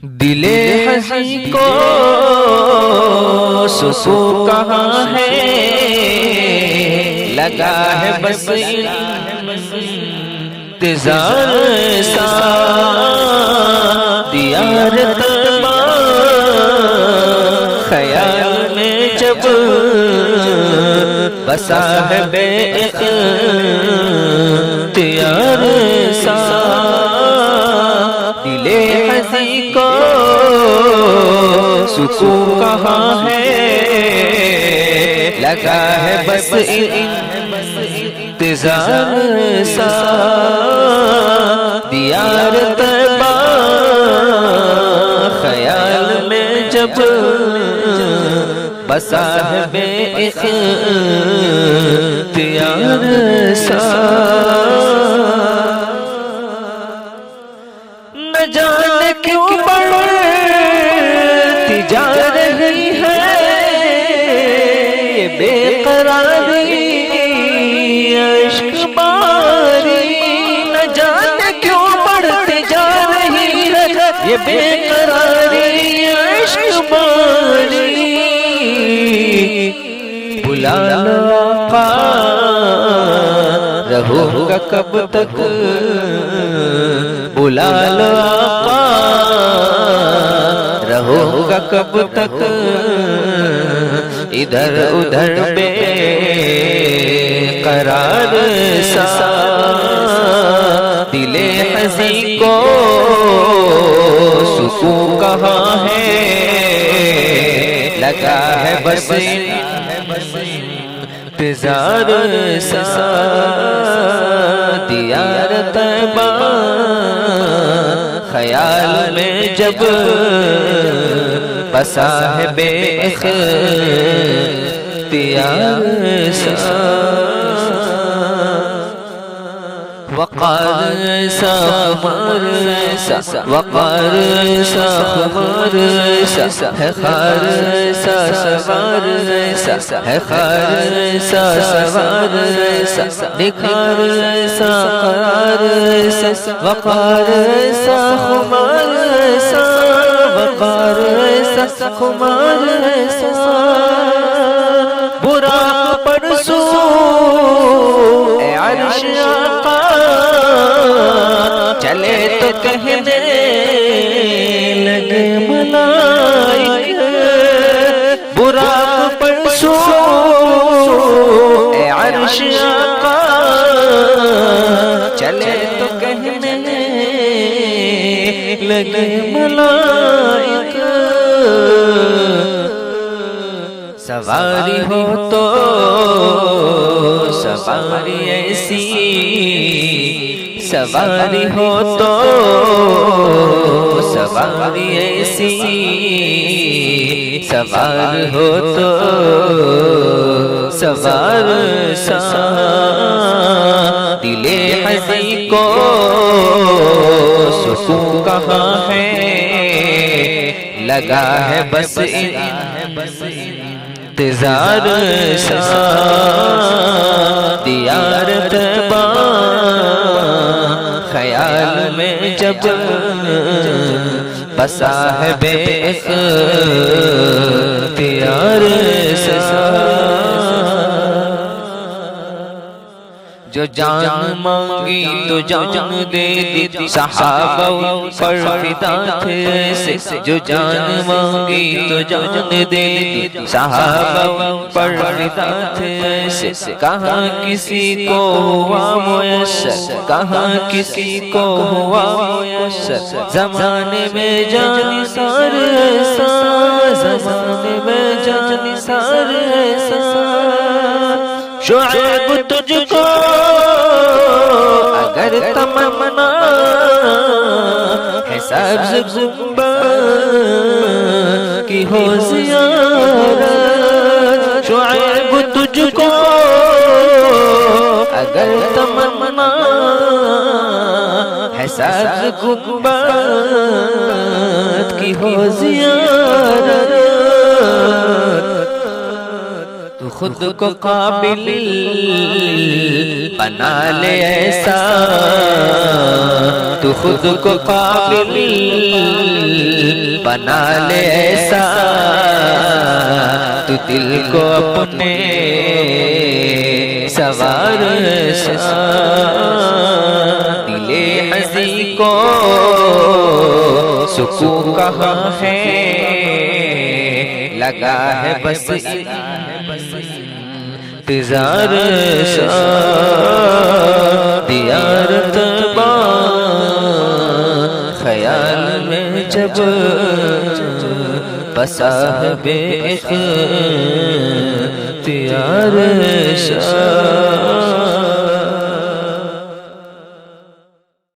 دل حزین کو سکون کہاں ہے، لگا ہے بس انتظار سا دیار طیبہ خیال میں جب بسا ہے بے اختیار سا دل حزین کو سکون کہاں ہے، لگا ہے بس انتظار سا دیار طیبہ خیال میں جب بسا ہے بے اختیار سا نہ جانے کیوں بڑھتی جا رہی ہے یہ بے قراری عشق باری، نہ جانے کیوں بڑھتی جا رہی ہے یہ بے قراری عشق باری، بلا لو آقا رہوں گا کب تک، بلا لو آقا رہوں گا کب تک، ادھر ادھر بے قرار سا دل حزین کو سکون کہاں ہے، لگا ہے بس انتظار سا دیار طیبہ خیال میں جب بسا ہے بے اختیار سا وقار سا خمار سا وقار سا خمار سا ہے خار سا سوار سا ہے خار سا سوار سا نکھار سا قرار سا وقار سا خمار سا وقار سا خمار سا براق پر سو اے عرش آقا چلے تو کہنے لگے ملائکہ براق پر سو اے عرش آقا چلے تو کہنے لگے ملائکہ سواری ہو تو سواری ایسی، سواری ہو تو سواری ایسی، سوار ہو تو سوار سا دل حزین کو سکون کہاں ہے، لگا ہے بس انتظار سا دیار طیبہ خیال میں جب بسا ہے بے اختیار سا جو جان مانگی تو جان دے دی صحابہ پر فدا تھے ایسے، جو جان مانگی تو جان دے دی صحابہ پر فدا تھے ایسے، کہاں کسی کو ہوا میسر، کہاں کسی کو ہوا میسر، زمانے میں جان نثار ایسا، زمانے میں جان نثار ایسا، شعیب تجھ کو اگر تمنا ہے سبز گنبد کی ہو زیارت، شعیب تجھ کو اگر تمنا ہے سبز گنبد کی ہو زیارت، تو خود کو قابل بنا لے ایسا، تو خود کو قابل بنا لے ایسا تو دل کو اپنے سوار سا دل حزین کو سکون کہاں ہے لگا ہے بس انتظار شاہ دیار طبع خیال میں جب بسا ہے بے اختیار شاہ